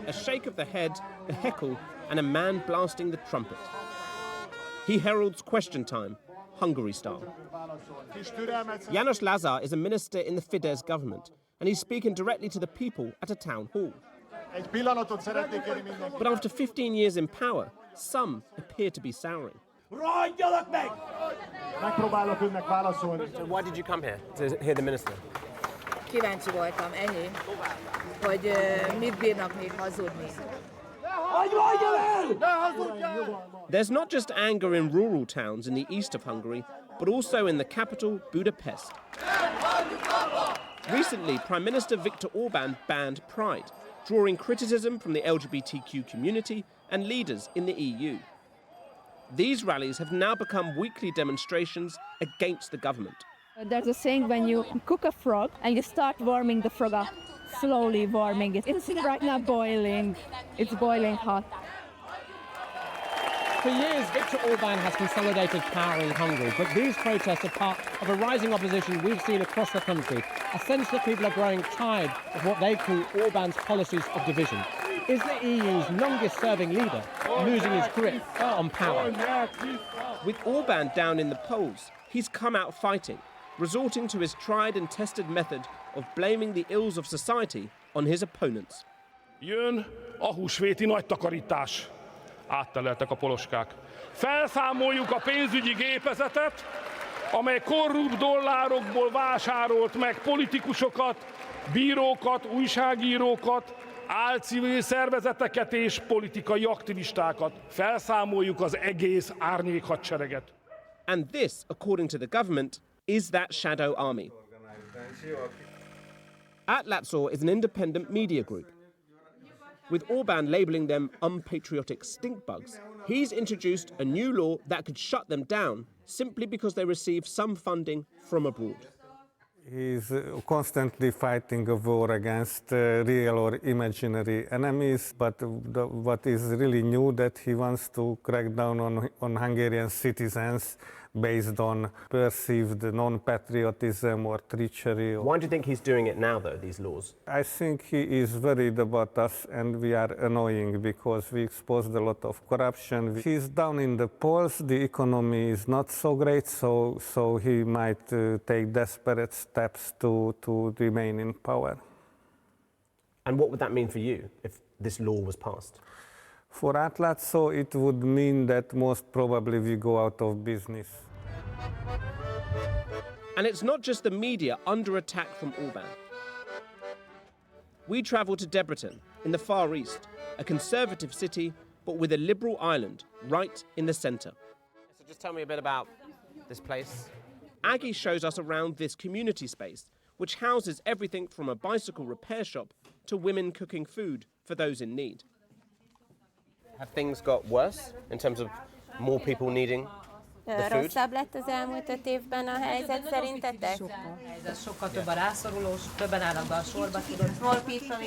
a shake of the head, a heckle, and a man blasting the trumpet. He heralds question time, Hungary style. János Lázár is a minister in the Fidesz government, and he's speaking directly to the people at a town hall. But after 15 years in power, some appear to be souring. So why did you come here, to hear the minister? Kíváncsi voltam, ennyi, hogy mit bírnak még hazudni. There's not just anger in rural towns in the east of Hungary, but also in the capital, Budapest. Recently, Prime Minister Viktor Orban banned Pride, drawing criticism from the LGBTQ community and leaders in the EU. These rallies have now become weekly demonstrations against the government. There's a saying when you cook a frog and you start warming the frog up, slowly warming it. It's right now boiling. It's boiling hot. For years, Viktor Orban has consolidated power in Hungary, but these protests are part of a rising opposition we've seen across the country, a sense that people are growing tired of what they call Orban's policies of division. Is the EU's longest-serving leader losing his grip on power? With Orban down in the polls, he's come out fighting, resorting to his tried and tested method of blaming the ills of society on his opponents. Jön a húsvéti nagy takarítás. Átteleltek a poloskák. Felszámoljuk a pénzügyi gépezetet, amely korrupt dollárokból vásárolt meg politikusokat, bírókat, újságírókat, álcivil szervezeteket és politikai aktivistákat. Felszámoljuk az egész árnyékhadsereget. And this, according to the government, is that shadow army. Átlátszó is an independent media group. With Orban labelling them unpatriotic stink bugs, he's introduced a new law that could shut them down simply because they receive some funding from abroad. He's constantly fighting a war against real or imaginary enemies, but what is really new that he wants to crack down on Hungarian citizens based on perceived non-patriotism or treachery. Why do you think he's doing it now, though, these laws? I think he is worried about us and we are annoying because we exposed a lot of corruption. He's down in the polls, the economy is not so great, so he might take desperate steps to remain in power. And what would that mean for you if this law was passed? For Átlátszó, it would mean that most probably we go out of business. And it's not just the media under attack from Orban. We travel to Debrecen in the Far East, a conservative city, but with a liberal island right in the centre. So just tell me a bit about this place. Aggie shows us around this community space, which houses everything from a bicycle repair shop to women cooking food for those in need. Have things got worse in terms of more people needing the food? Rosszabb lett az elmúlt 5 évben a helyzet szerintetek? Sokkal több a rászorulós, többen állnak be a sorba, tudod.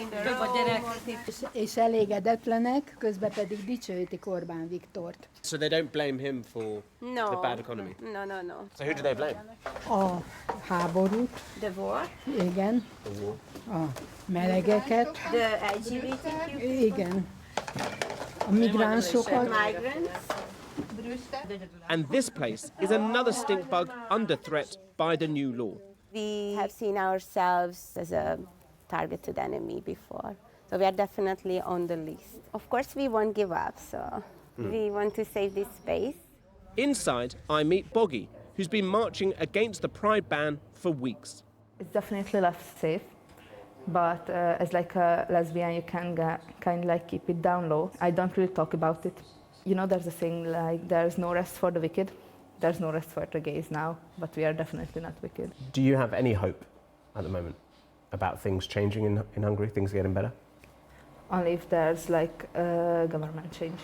Több a gyerek. És elégedetlenek, közben pedig dicsőítik Orbán Viktort. So they don't blame him for the bad economy? No. So who do they blame? A háborút. The war? Igen. The war? A melegeket. The LGBTQ? Igen. A migránsokat. And this place is another stink bug under threat by the new law. We have seen ourselves as a targeted enemy before. So we are definitely on the list. Of course, we won't give up, so we want to save this space. Inside, I meet Boggy, who's been marching against the Pride ban for weeks. It's definitely less safe, but as like a lesbian, you can kind of like keep it down low. I don't really talk about it. You know, there's a thing like there's no rest for the wicked. There's no rest for the gays now, but we are definitely not wicked. Do you have any hope at the moment about things changing in Hungary, things getting better? Only if there's like a government change.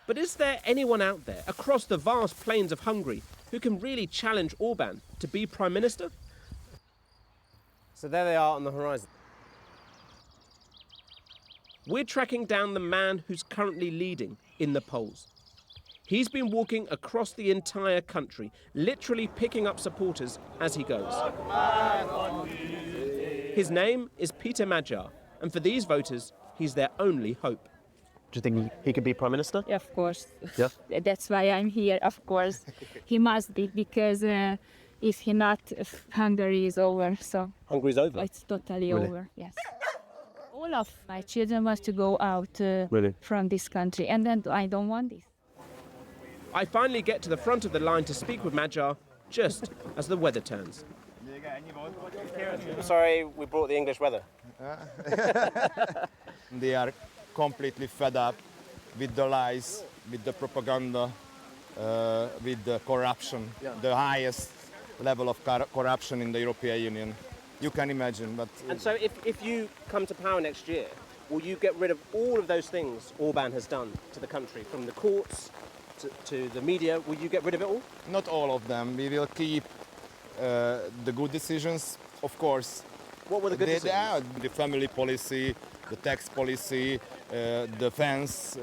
But is there anyone out there across the vast plains of Hungary who can really challenge Orban to be Prime Minister? So there they are on the horizon. We're tracking down the man who's currently leading in the polls. He's been walking across the entire country, literally picking up supporters as he goes. His name is Peter Magyar, and for these voters, he's their only hope. Do you think he could be Prime Minister? Of course. Yeah. That's why I'm here, of course. He must be, because if he not, Hungary is over. So Hungary's over? It's totally Really? over, yes. All of my children want to go out Really? from this country, and then I don't want this. I finally get to the front of the line to speak with Magyar just as the weather turns. Sorry, we brought the English weather. They are completely fed up with the lies, with the propaganda, with the corruption, the highest level of corruption in the European Union. You can imagine, but... And so if you come to power next year, will you get rid of all of those things Orban has done to the country, from the courts to the media? Will you get rid of it all? Not all of them. We will keep the good decisions, of course. What were the good decisions? The family policy, the tax policy, the fence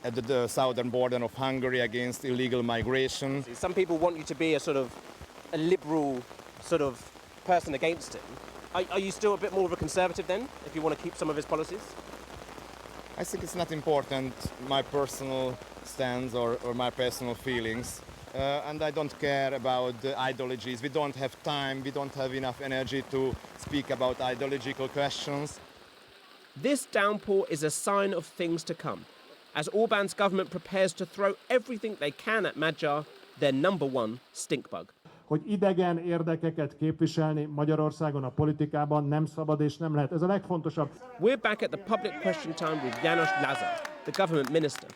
at the southern border of Hungary against illegal migration. Some people want you to be a sort of a liberal sort of person against him. Are you still a bit more of a conservative then, if you want to keep some of his policies? I think it's not important, my personal stance or my personal feelings. And I don't care about the ideologies. We don't have time, we don't have enough energy to speak about ideological questions. This downpour is a sign of things to come, as Orban's government prepares to throw everything they can at Magyar, their number one stink bug. Hogy idegen érdekeket képviselni Magyarországon a politikában nem szabad és nem lehet. Ez a legfontosabb. We're back at the public question time with János Lázár, the government minister.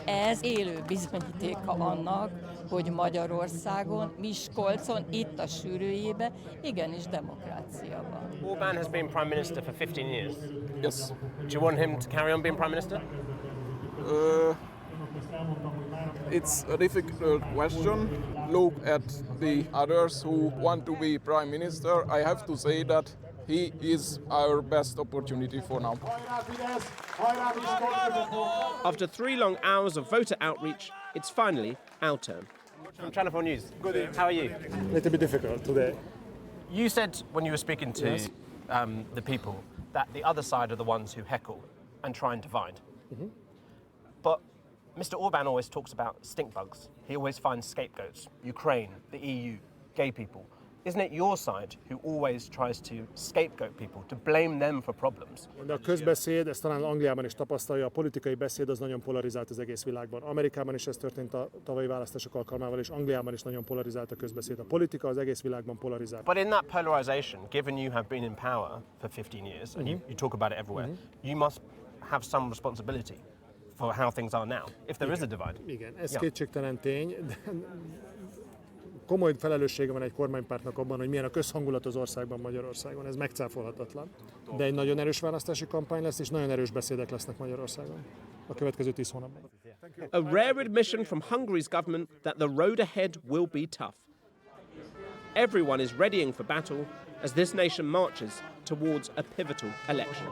Ez élő bizonyítéka annak, hogy Magyarországon, Miskolcon, itt a sűrűjében igenis demokrácia van. Orban has been Prime Minister for 15 years. Yes. Do you want him to carry on being Prime Minister? It's a difficult question. Look at the others who want to be Prime Minister. I have to say that he is our best opportunity for now. After 3 long hours of voter outreach, it's finally our turn. From Channel 4 News. Good evening. How are you? A little bit difficult today. You said when you were speaking to the people that the other side are the ones who heckle and try and divide. But Mr. Orban always talks about stink bugs. He always finds scapegoats. Ukraine, the EU, gay people. Isn't it your side who always tries to scapegoat people, to blame them for problems? De a közbeszéd, ezt talán Angliában is tapasztalja, a politikai beszéd az nagyon polarizált az egész világban. Amerikában is ez történt a tavalyi választások alkalmával, és Angliában is nagyon polarizált a közbeszéd. A politika az egész világban polarizált. But in that polarization, given you have been in power for 15 years and you talk about it everywhere, you must have some responsibility for how things are now, if there is a divide. Igen, ez kétségtelen tény, de komoly felelőssége van egy kormánypártnak abban, hogy milyen a közhangulat az országban, Magyarországon. Ez megcáfolhatatlan. De egy nagyon erős választási kampány lesz, és nagyon erős beszédek lesznek Magyarországon a következő 10 hónapban. A rare admission from Hungary's government that the road ahead will be tough. Everyone is readying for battle as this nation marches towards a pivotal election.